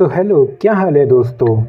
तो हेलो, क्या हाल है दोस्तों।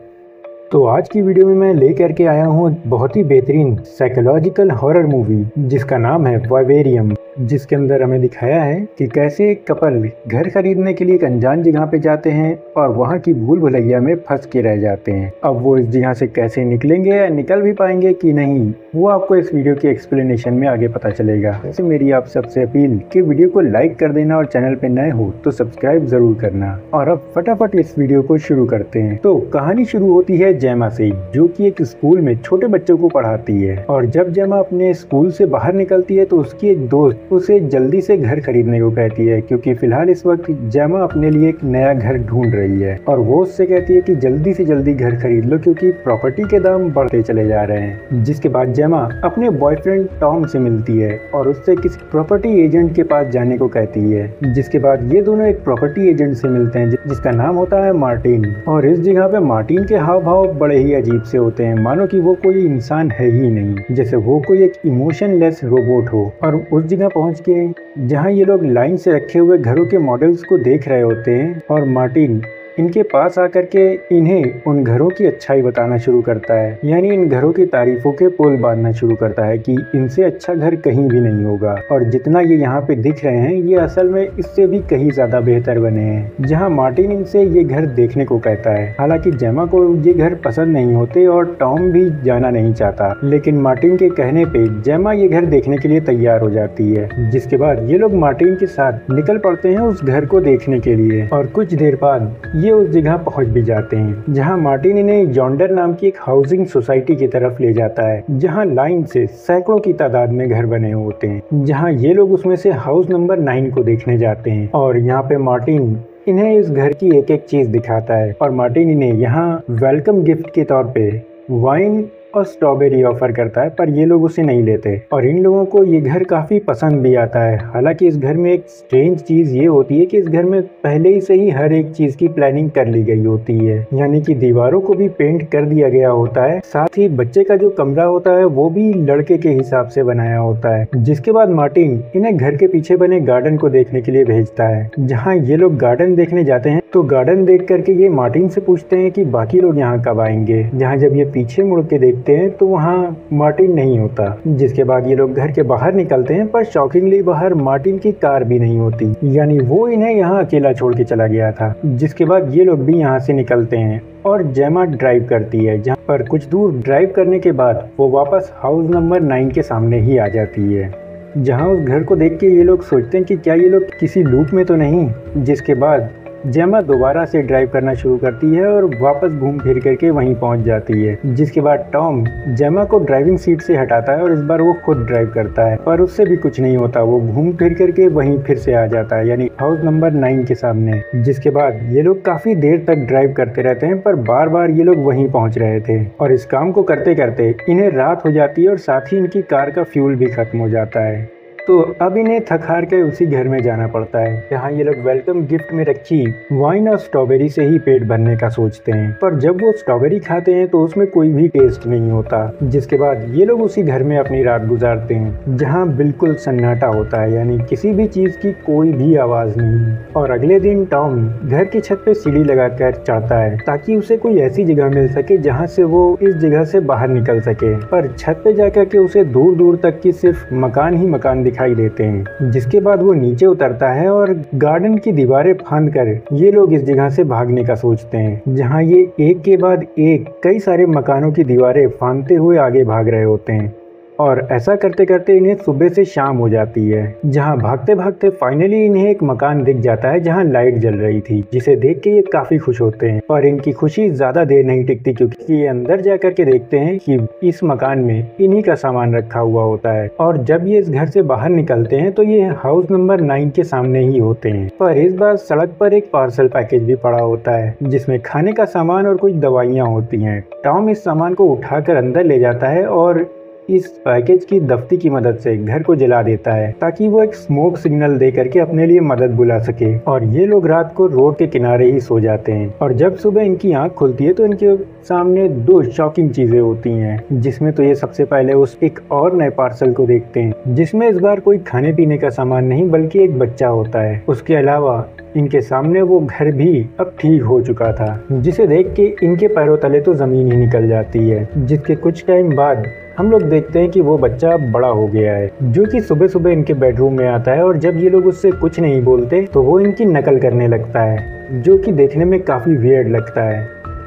तो आज की वीडियो में मैं लेकर के आया हूँ बहुत ही बेहतरीन साइकोलॉजिकल हॉरर मूवी जिसका नाम है वाइवेरियम। जिसके अंदर हमें दिखाया है कि कैसे एक कपल घर खरीदने के लिए एक अनजान जगह पे जाते हैं और वहाँ की भूल भुलैया में फंस के रह जाते हैं। अब वो इस जगह से कैसे निकलेंगे या निकल भी पाएंगे कि नहीं, वो आपको इस वीडियो के एक्सप्लेनेशन में आगे पता चलेगा। वैसे मेरी आप सबसे अपील कि वीडियो को लाइक कर देना और चैनल पे नए हो तो सब्सक्राइब जरूर करना। और अब फटाफट इस वीडियो को शुरू करते हैं। तो कहानी शुरू होती है जेमा से, जो कि एक स्कूल में छोटे बच्चों को पढ़ाती है। और जब जेमा अपने स्कूल से बाहर निकलती है तो उसकी एक दोस्त उसे जल्दी से घर खरीदने को कहती है, क्योंकि फिलहाल इस वक्त जेमा अपने लिए एक नया घर ढूंढ रही है। और वो उससे कहती है कि जल्दी से जल्दी घर खरीद लो क्योंकि प्रॉपर्टी के दाम बढ़ते चले जा रहे हैं। जिसके बाद जेमा अपने बॉयफ्रेंड टॉम से मिलती है और उससे किसी प्रॉपर्टी एजेंट के पास जाने को कहती है। जिसके बाद ये दोनों एक प्रॉपर्टी एजेंट से मिलते हैं जिसका नाम होता है मार्टिन। और इस जगह पे मार्टिन के हाव भाव बड़े ही अजीब से होते हैं, मानो कि वो कोई इंसान है ही नहीं, जैसे वो कोई एक इमोशनलेस रोबोट हो। और उस जगह पहुंच के जहां ये लोग लाइन से रखे हुए घरों के मॉडल्स को देख रहे होते हैं और मार्टिन इनके पास आकर के इन्हें उन घरों की अच्छाई बताना शुरू करता है, यानी इन घरों की तारीफों के पुल बांधना शुरू करता है कि इनसे अच्छा घर कहीं भी नहीं होगा। और जितना ये यहाँ पे दिख रहे हैं ये असल में इससे भी कहीं ज्यादा बेहतर बने हैं। जहाँ मार्टिन इनसे ये घर देखने को कहता है। हालांकि जेमा को ये घर पसंद नहीं होते और टॉम भी जाना नहीं चाहता, लेकिन मार्टिन के कहने पे जेमा ये घर देखने के लिए तैयार हो जाती है। जिसके बाद ये लोग मार्टिन के साथ निकल पड़ते हैं उस घर को देखने के लिए। और कुछ देर बाद ये उस जगह पहुंच भी जाते हैं जहां मार्टिन इन्हें जॉन्डर नाम की एक हाउसिंग सोसाइटी की तरफ ले जाता है, जहां लाइन से सैकड़ों की तादाद में घर बने होते हैं। जहां ये लोग उसमें से हाउस नंबर 9 को देखने जाते हैं। और यहाँ पे मार्टिन इन्हें इस घर की एक एक चीज दिखाता है और मार्टिन इन्हें यहाँ वेलकम गिफ्ट के तौर पे वाइन और स्ट्रॉबेरी ऑफर करता है, पर ये लोग उसे नहीं लेते। और इन लोगों को ये घर काफी पसंद भी आता है। हालांकि इस घर में एक स्ट्रेंज चीज ये होती है कि इस घर में पहले ही से ही हर एक चीज की प्लानिंग कर ली गई होती है, यानी कि दीवारों को भी पेंट कर दिया गया होता है। साथ ही बच्चे का जो कमरा होता है वो भी लड़के के हिसाब से बनाया होता है। जिसके बाद मार्टिन इन्हें घर के पीछे बने गार्डन को देखने के लिए भेजता है। जहाँ ये लोग गार्डन देखने जाते हैं तो गार्डन देख करके ये मार्टिन से पूछते हैं कि बाकी लोग यहाँ कब आएंगे। जहाँ जब ये पीछे मुड़ के देखते हैं तो वहाँ मार्टिन नहीं होता। जिसके बाद ये लोग घर के बाहर निकलते हैं, पर शॉकिंगली बाहर मार्टिन की कार भी नहीं होती, यानी वो इन्हें यहाँ अकेला छोड़ के चला गया था। जिसके बाद ये लोग भी यहाँ से निकलते हैं और जेमा ड्राइव करती है, जहाँ पर कुछ दूर ड्राइव करने के बाद वो वापस हाउस नंबर 9 के सामने ही आ जाती है। जहाँ उस घर को देख के ये लोग सोचते हैं कि क्या ये लोग किसी लूप में तो नहीं। जिसके बाद जेमा दोबारा से ड्राइव करना शुरू करती है और वापस घूम फिर करके वहीं पहुंच जाती है। जिसके बाद टॉम जेमा को ड्राइविंग सीट से हटाता है और इस बार वो खुद ड्राइव करता है, पर उससे भी कुछ नहीं होता। वो घूम फिर करके वहीं फिर से आ जाता है, यानी हाउस नंबर 9 के सामने। जिसके बाद ये लोग काफी देर तक ड्राइव करते रहते हैं, पर बार बार ये लोग वहीं पहुंच रहे थे। और इस काम को करते करते इन्हें रात हो जाती है और साथ ही इनकी कार का फ्यूल भी खत्म हो जाता है। तो अब इन्हें थक हार के उसी घर में जाना पड़ता है जहाँ ये लोग वेलकम गिफ्ट में रखी वाइन और स्ट्रॉबेरी से ही पेट भरने का सोचते हैं। पर जब वो स्ट्रॉबेरी खाते हैं तो उसमें कोई भी टेस्ट नहीं होता। जिसके बाद ये लोग उसी घर में अपनी रात गुजारते हैं जहाँ बिल्कुल सन्नाटा होता है, यानी किसी भी चीज की कोई भी आवाज नहीं। और अगले दिन टॉम घर की छत पे सीढ़ी लगाकर चढ़ता है ताकि उसे कोई ऐसी जगह मिल सके जहाँ से वो इस जगह से बाहर निकल सके। पर छत पे जाकर के उसे दूर दूर तक की सिर्फ मकान ही मकान दिखाई देते हैं। जिसके बाद वो नीचे उतरता है और गार्डन की दीवारें फांद कर ये लोग इस जगह से भागने का सोचते हैं, जहां ये एक के बाद एक कई सारे मकानों की दीवारें फांदते हुए आगे भाग रहे होते हैं। और ऐसा करते करते इन्हें सुबह से शाम हो जाती है, जहां भागते भागते फाइनली इन्हें एक मकान दिख जाता है जहां लाइट जल रही थी, जिसे देख के ये काफी खुश होते हैं। और इनकी खुशी ज्यादा देर नहीं टिकती, क्योंकि ये अंदर जाकर के देखते हैं कि इस मकान में इन्हीं का सामान रखा हुआ होता है। और जब ये इस घर से बाहर निकलते हैं तो ये हाउस नंबर 9 के सामने ही होते हैं। पर इस बार सड़क पर एक पार्सल पैकेज भी पड़ा होता है जिसमें खाने का सामान और कुछ दवाइयाँ होती हैं। टॉम इस सामान को उठाकर अंदर ले जाता है और इस पैकेज की दफ्ती की मदद से घर को जला देता है ताकि वो एक स्मोक सिग्नल दे करके अपने लिए मदद बुला सके। और ये लोग रात को रोड के किनारे ही सो जाते हैं। और जब सुबह इनकी आंख खुलती है तो इनके सामने दो शॉकिंग चीजें होती हैं, जिसमें तो ये सबसे पहले उस एक और नए पार्सल को देखते हैं जिसमें इस बार कोई खाने पीने का सामान नहीं बल्कि एक बच्चा होता है। उसके अलावा इनके सामने वो घर भी अब ठीक हो चुका था, जिसे देख के इनके पैरों तले तो ज़मीन ही निकल जाती है। जिसके कुछ टाइम बाद हम लोग देखते हैं कि वो बच्चा बड़ा हो गया है, जो कि सुबह सुबह इनके बेडरूम में आता है और जब ये लोग उससे कुछ नहीं बोलते तो वो इनकी नकल करने लगता है, जो कि देखने में काफ़ी वियर्ड लगता है।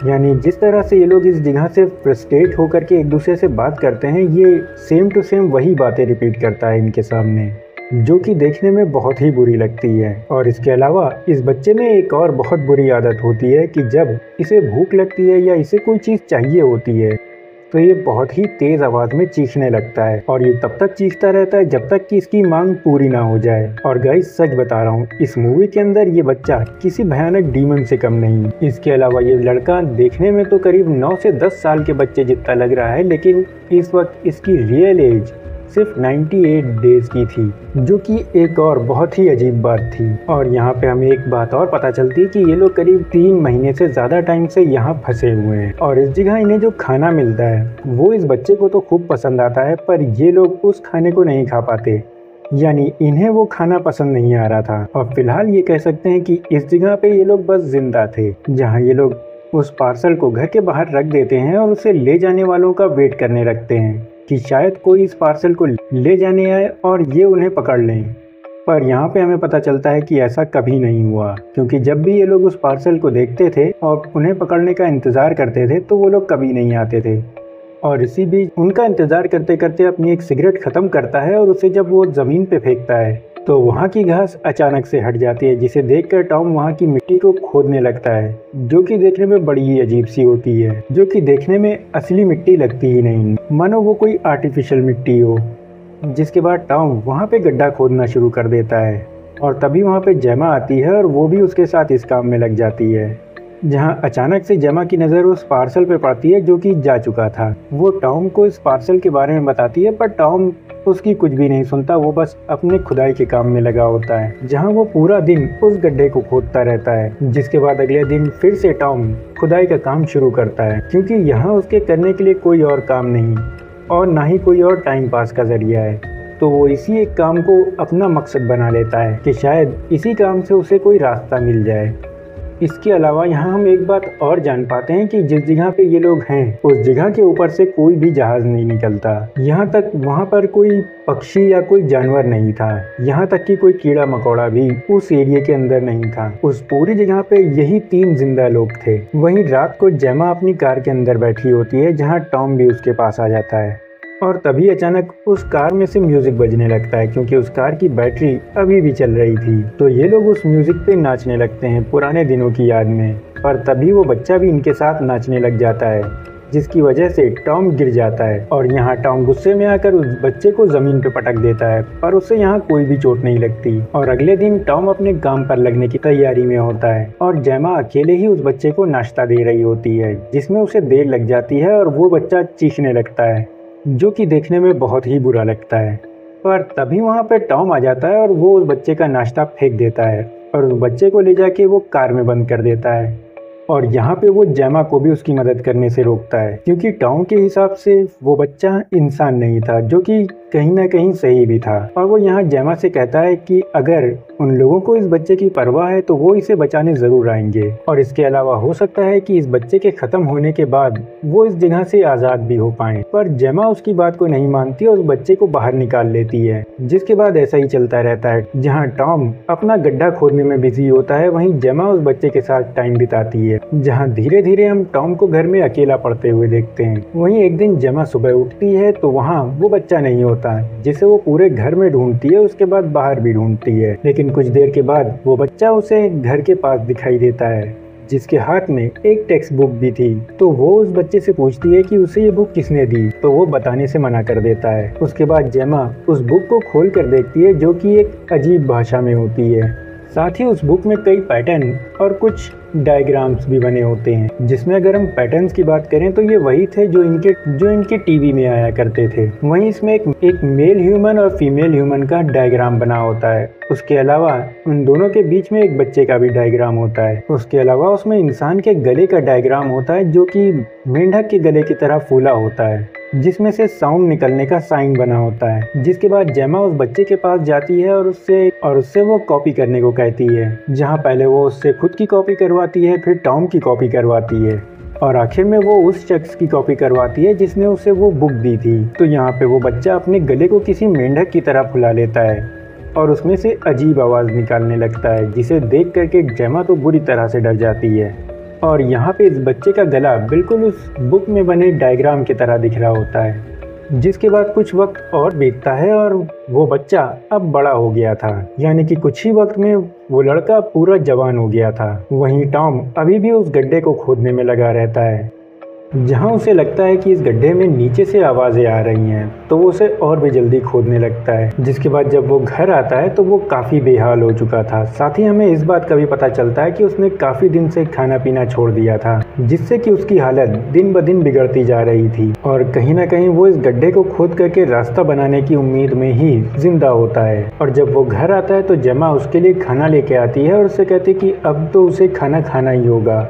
यानी जिस तरह से ये लोग इस जगह से फ्रस्ट्रेट होकर के एक दूसरे से बात करते हैं, ये सेम टू सेम वही बातें रिपीट करता है इनके सामने, जो कि देखने में बहुत ही बुरी लगती है। और इसके अलावा इस बच्चे में एक और बहुत बुरी आदत होती है कि जब इसे भूख लगती है या इसे कोई चीज़ चाहिए होती है तो ये बहुत ही तेज़ आवाज़ में चीखने लगता है, और ये तब तक चीखता रहता है जब तक कि इसकी मांग पूरी ना हो जाए। और गाइस सच बता रहा हूँ, इस मूवी के अंदर ये बच्चा किसी भयानक डीमन से कम नहीं। इसके अलावा ये लड़का देखने में तो करीब 9 से 10 साल के बच्चे जितना लग रहा है, लेकिन इस वक्त इसकी रियल एज सिर्फ 98 डेज की थी, जो कि एक और बहुत ही अजीब बात थी। और यहाँ पे हमें एक बात और पता चलती है कि ये लोग करीब 3 महीने से ज़्यादा टाइम से यहाँ फंसे हुए हैं, और इस जगह इन्हें जो खाना मिलता है वो इस बच्चे को तो खूब पसंद आता है, पर ये लोग उस खाने को नहीं खा पाते, यानी इन्हें वो खाना पसंद नहीं आ रहा था। और फिलहाल ये कह सकते हैं कि इस जगह पे ये लोग बस जिंदा थे, जहाँ ये लोग उस पार्सल को घर के बाहर रख देते हैं और उसे ले जाने वालों का वेट करने लगते हैं कि शायद कोई इस पार्सल को ले जाने आए और ये उन्हें पकड़ लें। पर यहाँ पे हमें पता चलता है कि ऐसा कभी नहीं हुआ, क्योंकि जब भी ये लोग उस पार्सल को देखते थे और उन्हें पकड़ने का इंतज़ार करते थे तो वो लोग कभी नहीं आते थे। और इसी बीच उनका इंतज़ार करते करते अपनी एक सिगरेट ख़त्म करता है और उसे जब वो ज़मीन पे फेंकता है तो वहाँ की घास अचानक से हट जाती है, जिसे देखकर टॉम वहाँ की मिट्टी को खोदने लगता है, जो कि देखने में बड़ी ही अजीब सी होती है, जो कि देखने में असली मिट्टी लगती ही नहीं, मानो वो कोई आर्टिफिशियल मिट्टी हो। जिसके बाद टॉम वहाँ पे गड्ढा खोदना शुरू कर देता है, और तभी वहाँ पे जेमा आती है और वो भी उसके साथ इस काम में लग जाती है, जहाँ अचानक से जेमा की नज़र उस पार्सल पे पड़ती है जो कि जा चुका था। वो टॉम को इस पार्सल के बारे में बताती है, पर टॉम उसकी कुछ भी नहीं सुनता, वो बस अपने खुदाई के काम में लगा होता है, जहाँ वो पूरा दिन उस गड्ढे को खोदता रहता है। जिसके बाद अगले दिन फिर से टॉम खुदाई का काम शुरू करता है, क्योंकि यहाँ उसके करने के लिए कोई और काम नहीं और ना ही कोई और टाइम पास का जरिया है, तो वो इसी एक काम को अपना मकसद बना लेता है कि शायद इसी काम से उसे कोई रास्ता मिल जाए। इसके अलावा यहाँ हम एक बात और जान पाते हैं कि जिस जगह पे ये लोग हैं उस जगह के ऊपर से कोई भी जहाज नहीं निकलता, यहाँ तक वहाँ पर कोई पक्षी या कोई जानवर नहीं था, यहाँ तक कि कोई कीड़ा मकोड़ा भी उस एरिया के अंदर नहीं था। उस पूरी जगह पे यही 3 जिंदा लोग थे। वहीं रात को जेमा अपनी कार के अंदर बैठी होती है, जहाँ टॉम भी उसके पास आ जाता है, और तभी अचानक उस कार में से म्यूजिक बजने लगता है, क्योंकि उस कार की बैटरी अभी भी चल रही थी। तो ये लोग उस म्यूजिक पे नाचने लगते हैं पुराने दिनों की याद में, और तभी वो बच्चा भी इनके साथ नाचने लग जाता है, जिसकी वजह से टॉम गिर जाता है। और यहाँ टॉम गुस्से में आकर उस बच्चे को जमीन पे पटक देता है, पर उससे यहाँ कोई भी चोट नहीं लगती। और अगले दिन टॉम अपने काम पर लगने की तैयारी में होता है, और जेमा अकेले ही उस बच्चे को नाश्ता दे रही होती है, जिसमें उसे देर लग जाती है और वो बच्चा चीखने लगता है, जो कि देखने में बहुत ही बुरा लगता है। पर तभी वहाँ पे टॉम आ जाता है और वो उस बच्चे का नाश्ता फेंक देता है और उस बच्चे को ले जाके वो कार में बंद कर देता है। और यहाँ पे वो जेमा को भी उसकी मदद करने से रोकता है, क्योंकि टॉम के हिसाब से वो बच्चा इंसान नहीं था, जो कि कहीं ना कहीं सही भी था। और वो यहाँ जेमा से कहता है कि अगर उन लोगों को इस बच्चे की परवाह है तो वो इसे बचाने ज़रूर आएंगे, और इसके अलावा हो सकता है कि इस बच्चे के ख़त्म होने के बाद वो इस जगह से आज़ाद भी हो पाएं। पर जेमा उसकी बात को नहीं मानती और उस बच्चे को बाहर निकाल लेती है। जिसके बाद ऐसा ही चलता रहता है, जहाँ टॉम अपना गड्ढा खोदने में बिजी होता है, वहीं जेमा उस बच्चे के साथ टाइम बिताती है, जहाँ धीरे धीरे हम टॉम को घर में अकेला पड़ते हुए देखते हैं। वहीं एक दिन जेमा सुबह उठती है तो वहाँ वो बच्चा नहीं होता, जिसे वो पूरे घर में ढूंढती है, उसके बाद बाहर भी ढूंढती है, लेकिन कुछ देर के बाद वो बच्चा उसे घर के पास दिखाई देता है, जिसके हाथ में एक टेक्स्ट बुक भी थी। तो वो उस बच्चे से पूछती है कि उसे ये बुक किसने दी, तो वो बताने से मना कर देता है। उसके बाद जेमा उस बुक को खोल कर देखती है, जो कि एक अजीब भाषा में होती है। साथ ही उस बुक में कई पैटर्न और कुछ डायग्राम्स भी बने होते हैं, जिसमें अगर हम पैटर्न्स की बात करें तो ये वही थे जो इनके टीवी में आया करते थे। वहीं इसमें एक मेल ह्यूमन और फीमेल ह्यूमन का डायग्राम बना होता है। उसके अलावा उन दोनों के बीच में एक बच्चे का भी डायग्राम होता है। उसके अलावा उसमें इंसान के गले का डायग्राम होता है, जो कि मेंढक के गले की तरह फूला होता है, जिसमें से साउंड निकलने का साइन बना होता है। जिसके बाद जेमा उस बच्चे के पास जाती है और उससे वो कॉपी करने को कहती है, जहाँ पहले वो उससे खुद की कॉपी करवाती है, फिर टॉम की कॉपी करवाती है और आखिर में वो उस शख्स की कॉपी करवाती है जिसने उसे वो बुक दी थी। तो यहाँ पे वो बच्चा अपने गले को किसी मेंढक की तरह फुला लेता है और उसमें से अजीब आवाज़ निकालने लगता है, जिसे देख करके जेमा तो बुरी तरह से डर जाती है। और यहाँ पे इस बच्चे का गला बिल्कुल उस बुक में बने डायग्राम की तरह दिख रहा होता है। जिसके बाद कुछ वक्त और बीतता है और वो बच्चा अब बड़ा हो गया था, यानी कि कुछ ही वक्त में वो लड़का पूरा जवान हो गया था। वहीं टॉम अभी भी उस गड्ढे को खोदने में लगा रहता है, जहां उसे लगता है कि इस गड्ढे में नीचे से आवाज़ें आ रही हैं, तो वो उसे और भी जल्दी खोदने लगता है। जिसके बाद जब वो घर आता है तो वो काफ़ी बेहाल हो चुका था। साथ ही हमें इस बात का भी पता चलता है कि उसने काफ़ी दिन से खाना पीना छोड़ दिया था, जिससे कि उसकी हालत दिन ब दिन बिगड़ती जा रही थी। और कहीं ना कहीं वो इस गड्ढे को खोद करके रास्ता बनाने की उम्मीद में ही जिंदा होता है। और जब वो घर आता है तो जेमा उसके लिए खाना लेके आती है और उससे कहती है कि अब तो उसे खाना खाना ही होगा।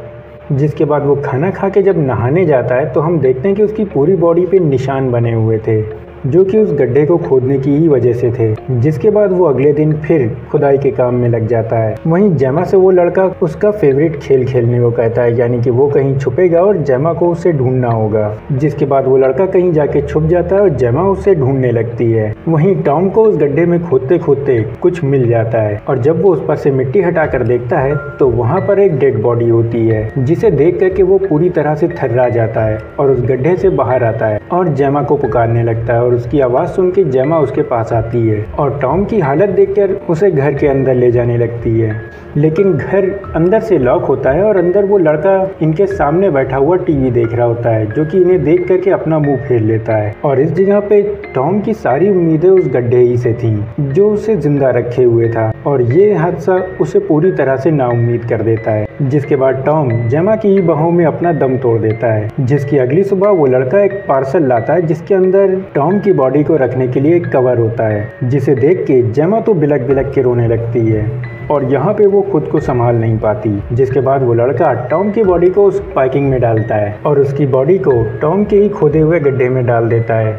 जिसके बाद वो खाना खा के जब नहाने जाता है तो हम देखते हैं कि उसकी पूरी बॉडी पे निशान बने हुए थे, जो कि उस गड्ढे को खोदने की ही वजह से थे। जिसके बाद वो अगले दिन फिर खुदाई के काम में लग जाता है। वहीं जेमा से वो लड़का उसका फेवरेट खेल खेलने को कहता है, यानी कि वो कहीं छुपेगा और जेमा को उसे ढूंढना होगा। जिसके बाद वो लड़का कहीं जाके छुप जाता है और जेमा उसे ढूंढने लगती है। वहीं टॉम को उस गड्ढे में खोदते खोदते कुछ मिल जाता है और जब वो उस पर से मिट्टी हटा कर देखता है तो वहाँ पर एक डेड बॉडी होती है, जिसे देख करके वो पूरी तरह से थर्रा जाता है और उस गड्ढे से बाहर आता है और जेमा को पुकारने लगता है। और उसकी आवाज़ सुन के जेमा उसके पास आती है और टॉम की हालत देखकर उसे घर के अंदर ले जाने लगती है। लेकिन घर अंदर से लॉक होता है और अंदर वो लड़का इनके सामने बैठा हुआ टीवी देख रहा होता है, जो कि इन्हें देख करके अपना मुंह फेर लेता है। और इस जगह पे टॉम की सारी उम्मीदें उस गड्ढे ही से थी, जो उसे जिंदा रखे हुए था, और ये हादसा उसे पूरी तरह से नाउम्मीद कर देता है। जिसके बाद टॉम जेमा की ही बाहों में अपना दम तोड़ देता है। जिसकी अगली सुबह वो लड़का एक पार्सल लाता है, जिसके अंदर टॉम की बॉडी को रखने के लिए एक कवर होता है, जिसे देख के जेमा तो बिलक बिलक के रोने लगती है और यहाँ पे वो खुद को संभाल नहीं पाती। जिसके बाद वो लड़का टॉम की बॉडी को उस पैकिंग में डालता है और उसकी बॉडी को टॉम के ही खोदे हुए गड्ढे में डाल देता है।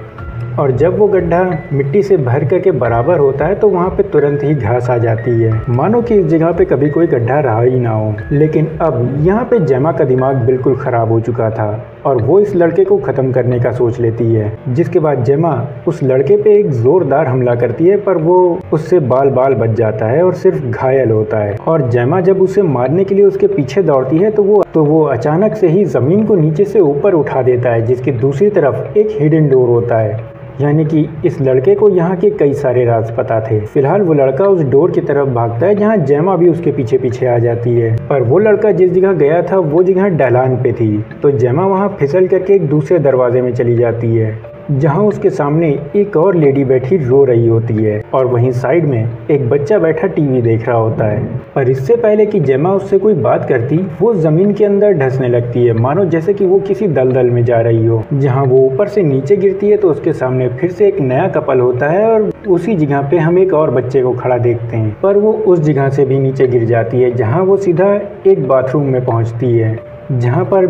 और जब वो गड्ढा मिट्टी से भर करके बराबर होता है तो वहाँ पे तुरंत ही घास आ जाती है, मानो कि इस जगह पे कभी कोई गड्ढा रहा ही ना हो। लेकिन अब यहाँ पे जेमा का दिमाग बिल्कुल ख़राब हो चुका था और वो इस लड़के को ख़त्म करने का सोच लेती है। जिसके बाद जेमा उस लड़के पे एक ज़ोरदार हमला करती है, पर वो उससे बाल बाल बच जाता है और सिर्फ घायल होता है। और जेमा जब उसे मारने के लिए उसके पीछे दौड़ती है तो वो अचानक से ही ज़मीन को नीचे से ऊपर उठा देता है, जिसकी दूसरी तरफ एक हिडन डोर होता है, यानी कि इस लड़के को यहाँ के कई सारे राज पता थे। फिलहाल वो लड़का उस डोर की तरफ भागता है, जहाँ जेमा भी उसके पीछे पीछे आ जाती है। पर वो लड़का जिस जगह गया था वो जगह ढलान पे थी, तो जेमा वहाँ फिसल करके एक दूसरे दरवाजे में चली जाती है, जहाँ उसके सामने एक और लेडी बैठी रो रही होती है और वहीं साइड में एक बच्चा बैठा टीवी देख रहा होता है। पर इससे पहले कि जेमा उससे कोई बात करती, वो जमीन के अंदर धंसने लगती है, मानो जैसे कि वो किसी दलदल में जा रही हो। जहाँ वो ऊपर से नीचे गिरती है तो उसके सामने फिर से एक नया कपल होता है और उसी जगह पे हम एक और बच्चे को खड़ा देखते हैं, पर वो उस जगह से भी नीचे गिर जाती है, जहाँ वो सीधा एक बाथरूम में पहुँचती है, जहाँ पर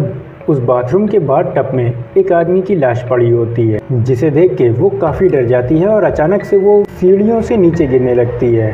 उस बाथरूम के बाद टब में एक आदमी की लाश पड़ी होती है, जिसे देख के वो काफ़ी डर जाती है और अचानक से वो सीढ़ियों से नीचे गिरने लगती है,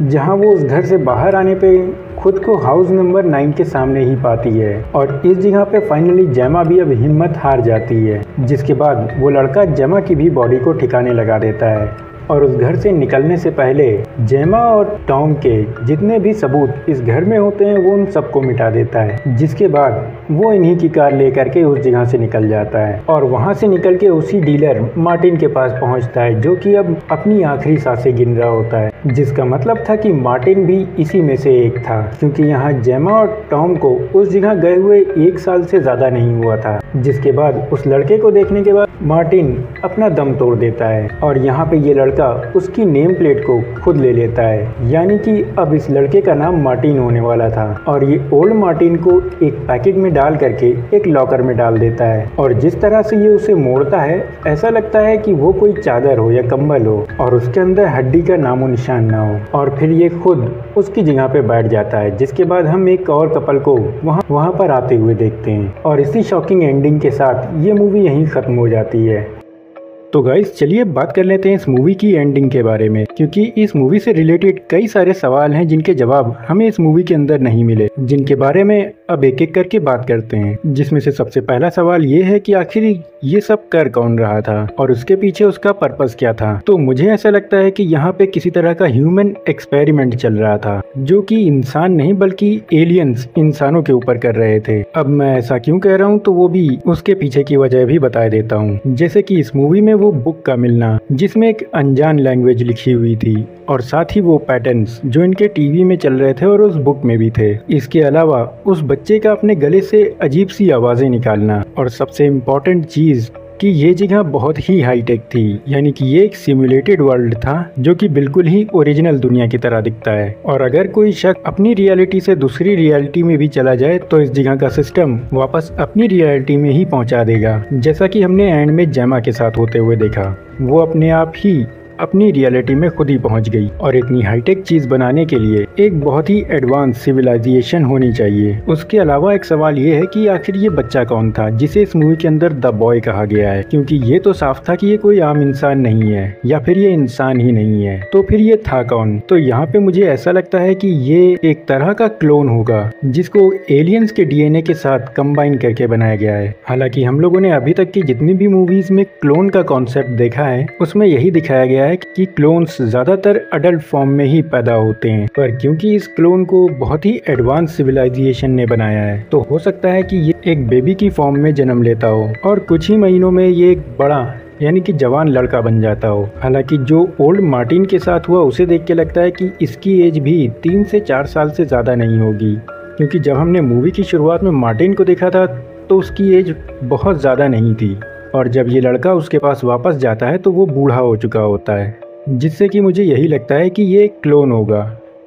जहां वो उस घर से बाहर आने पे खुद को हाउस नंबर 9 के सामने ही पाती है। और इस जगह पे फाइनली जेमा भी अब हिम्मत हार जाती है। जिसके बाद वो लड़का जेमा की भी बॉडी को ठिकाने लगा देता है और उस घर से निकलने से पहले जेमा और टॉम के जितने भी सबूत इस घर में होते हैं वो उन सबको मिटा देता है। जिसके बाद वो इन्हीं की कार लेकर के उस जगह से निकल जाता है और वहां से निकल के उसी डीलर मार्टिन के पास पहुंचता है, जो कि अब अपनी आखिरी सांसें गिन रहा होता है। जिसका मतलब था कि मार्टिन भी इसी में से एक था, क्योंकि यहाँ जेमा और टॉम को उस जगह गए हुए 1 साल से ज़्यादा नहीं हुआ था। जिसके बाद उस लड़के को देखने के बाद मार्टिन अपना दम तोड़ देता है और यहाँ पे ये लड़का उसकी नेम प्लेट को खुद ले लेता है, यानी कि अब इस लड़के का नाम मार्टिन होने वाला था। और ये ओल्ड मार्टिन को एक पैकेट में डाल करके एक लॉकर में डाल देता है। और जिस तरह से ये उसे मोड़ता है ऐसा लगता है कि वो कोई चादर हो या कंबल हो और उसके अंदर हड्डी का नामो निशान ना हो, और फिर ये खुद उसकी जगह पे बैठ जाता है। जिसके बाद हम एक और कपल को वहाँ पर आते हुए देखते हैं और इसी शॉकिंग एंडिंग के साथ ये मूवी यहीं ख़त्म हो जाती है। तो गाइस चलिए बात कर लेते हैं इस मूवी की एंडिंग के बारे में, क्योंकि इस मूवी से रिलेटेड कई सारे सवाल हैं जिनके जवाब हमें इस मूवी के अंदर नहीं मिले, जिनके बारे में अब एक एक करके बात करते हैं। जिसमें से सबसे पहला सवाल ये है कि आखिर ये सब कर कौन रहा था और उसके पीछे उसका पर्पस क्या था। तो मुझे ऐसा लगता है कि यहाँ पे किसी तरह का ह्यूमन एक्सपेरिमेंट चल रहा था, जो कि इंसान नहीं बल्कि एलियंस इंसानों के ऊपर कर रहे थे। अब मैं ऐसा क्यों कह रहा हूँ तो वो भी उसके पीछे की वजह भी बता देता हूँ। जैसे कि इस मूवी में वो बुक का मिलना जिसमें एक अनजान लैंग्वेज लिखी हुई थी, और साथ ही वो पैटर्न्स जो इनके टीवी में चल रहे थे और उस बुक में भी थे। इसके अलावा उस बच्चे का अपने गले से अजीब सी आवाजें निकालना, और सबसे इम्पोर्टेंट चीज कि ये जगह बहुत ही हाईटेक थी, यानी कि ये एक सिमुलेटेड वर्ल्ड था जो कि बिल्कुल ही ओरिजिनल दुनिया की तरह दिखता है। और अगर कोई शख्स अपनी रियलिटी से दूसरी रियलिटी में भी चला जाए तो इस जगह का सिस्टम वापस अपनी रियलिटी में ही पहुंचा देगा, जैसा कि हमने एंड में जेमा के साथ होते हुए देखा। वो अपने आप ही अपनी रियलिटी में खुद ही पहुंच गई। और इतनी हाईटेक चीज बनाने के लिए एक बहुत ही एडवांस सिविलाइजेशन होनी चाहिए। उसके अलावा एक सवाल ये है कि आखिर ये बच्चा कौन था जिसे इस मूवी के अंदर द बॉय कहा गया है, क्योंकि ये तो साफ था कि ये कोई आम इंसान नहीं है या फिर ये इंसान ही नहीं है। तो फिर ये था कौन? तो यहाँ पे मुझे ऐसा लगता है कि ये एक तरह का क्लोन होगा जिसको एलियंस के डीएनए के साथ कंबाइन करके बनाया गया है। हालांकि हम लोगों ने अभी तक की जितनी भी मूवीज में क्लोन का कॉन्सेप्ट देखा है उसमें यही दिखाया गया है कि क्लोन्स ज्यादातर अडल्ट फॉर्म में ही पैदा होते हैं, पर क्योंकि इस क्लोन को बहुत ही एडवांस सिविलाइजेशन ने बनाया है तो हो सकता है कि ये एक बेबी की फॉर्म में जन्म लेता हो और कुछ ही महीनों में ये एक बड़ा यानी कि जवान लड़का बन जाता हो। हालांकि जो ओल्ड मार्टिन के साथ हुआ उसे देख के लगता है कि इसकी एज भी 3 से 4 साल से ज़्यादा नहीं होगी, क्योंकि जब हमने मूवी की शुरुआत में मार्टिन को देखा था तो उसकी एज बहुत ज़्यादा नहीं थी, और जब ये लड़का उसके पास वापस जाता है तो वो बूढ़ा हो चुका होता है, जिससे कि मुझे यही लगता है कि ये एक क्लोन होगा।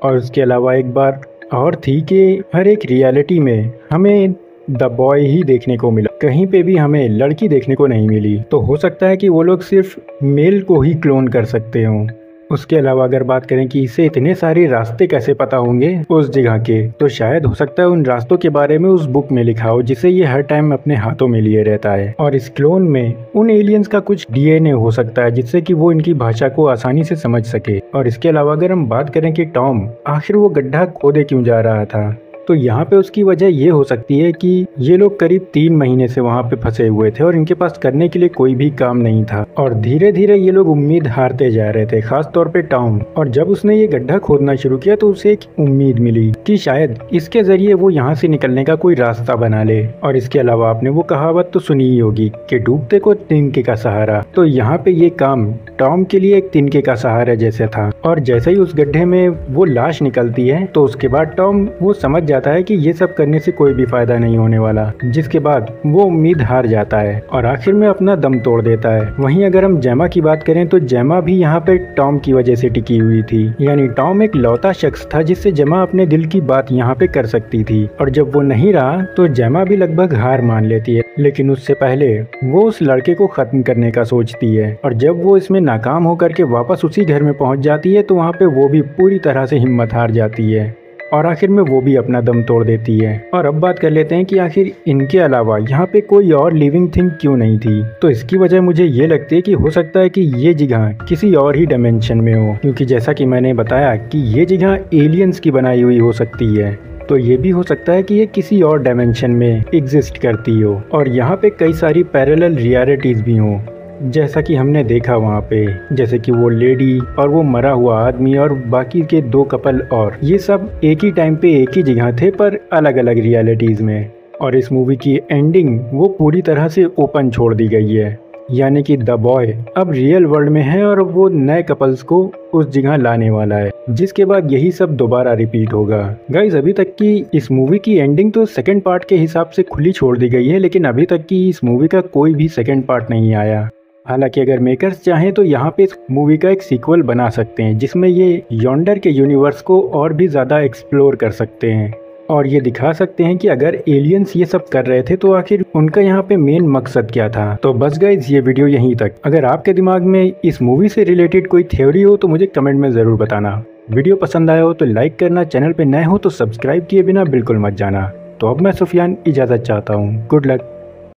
और उसके अलावा एक बार और थी कि हर एक रियलिटी में हमें द बॉय ही देखने को मिला, कहीं पे भी हमें लड़की देखने को नहीं मिली। तो हो सकता है कि वो लोग सिर्फ मेल को ही क्लोन कर सकते हों। उसके अलावा अगर बात करें कि इसे इतने सारे रास्ते कैसे पता होंगे उस जगह के, तो शायद हो सकता है उन रास्तों के बारे में उस बुक में लिखा हो जिसे ये हर टाइम अपने हाथों में लिए रहता है। और इस क्लोन में उन एलियंस का कुछ डीएनए हो सकता है जिससे कि वो इनकी भाषा को आसानी से समझ सके। और इसके अलावा अगर हम बात करें कि टॉम आखिर वो गड्ढा खोदे क्यों जा रहा था, तो यहाँ पे उसकी वजह ये हो सकती है कि ये लोग करीब 3 महीने से वहाँ पे फंसे हुए थे और इनके पास करने के लिए कोई भी काम नहीं था, और धीरे धीरे ये लोग उम्मीद हारते जा रहे थे, खास तौर पे टॉम। और जब उसने ये गड्ढा खोदना शुरू किया तो उसे एक उम्मीद मिली कि शायद इसके जरिए वो यहाँ से निकलने का कोई रास्ता बना ले। और इसके अलावा आपने वो कहावत तो सुनी ही होगी कि डूबते को तिनके का सहारा, तो यहाँ पे ये काम टॉम के लिए एक तिनके का सहारा जैसे था। और जैसे ही उस गड्ढे में वो लाश निकलती है तो उसके बाद टॉम वो समझ जाता है कि ये सब करने से कोई भी फायदा नहीं होने वाला, जिसके बाद वो उम्मीद हार जाता है और आखिर में अपना दम तोड़ देता है। वहीं अगर हम जेमा की बात करें तो जेमा भी यहाँ पे टॉम की वजह से टिकी हुई थी, यानी टॉम एक लौता शख्स था जिससे जेमा अपने दिल की बात यहाँ पे कर सकती थी। और जब वो नहीं रहा तो जेमा भी लगभग हार मान लेती है, लेकिन उससे पहले वो उस लड़के को खत्म करने का सोचती है। और जब वो इसमें नाकाम होकर के वापस उसी घर में पहुंच जाती है तो वहाँ पे वो भी पूरी तरह से हिम्मत हार जाती है और आखिर में वो भी अपना दम तोड़ देती है। और अब बात कर लेते हैं कि आखिर इनके अलावा यहाँ पे कोई और लिविंग थिंग क्यों नहीं थी। तो इसकी वजह मुझे ये लगती है कि हो सकता है कि ये जगह किसी और ही डायमेंशन में हो, क्योंकि जैसा कि मैंने बताया कि ये जगह एलियंस की बनाई हुई हो सकती है, तो ये भी हो सकता है कि ये किसी और डायमेंशन में एग्जिस्ट करती हो और यहाँ पे कई सारी पैरेलल रियलिटीज भी हों, जैसा कि हमने देखा वहाँ पे, जैसे कि वो लेडी और वो मरा हुआ आदमी और बाकी के 2 कपल, और ये सब एक ही टाइम पे एक ही जगह थे पर अलग अलग रियलिटीज़ में। और इस मूवी की एंडिंग वो पूरी तरह से ओपन छोड़ दी गई है, यानी कि द बॉय अब रियल वर्ल्ड में है और वो नए कपल्स को उस जगह लाने वाला है, जिसके बाद यही सब दोबारा रिपीट होगा। गाइज अभी तक की इस मूवी की एंडिंग तो सेकंड पार्ट के हिसाब से खुली छोड़ दी गई है, लेकिन अभी तक की इस मूवी का कोई भी सेकंड पार्ट नहीं आया। हालांकि अगर मेकर्स चाहें तो यहाँ पे इस मूवी का एक सीक्वल बना सकते हैं जिसमें ये यॉन्डर के यूनिवर्स को और भी ज़्यादा एक्सप्लोर कर सकते हैं। और ये दिखा सकते हैं कि अगर एलियंस ये सब कर रहे थे तो आखिर उनका यहाँ पे मेन मकसद क्या था। तो बस गाइस ये वीडियो यहीं तक। अगर आपके दिमाग में इस मूवी से रिलेटेड कोई थ्योरी हो तो मुझे कमेंट में ज़रूर बताना। वीडियो पसंद आया हो तो लाइक करना, चैनल पे नए हो तो सब्सक्राइब किए बिना बिल्कुल मत जाना। तो अब मैं सुफियान इजाज़त चाहता हूँ। Good luck.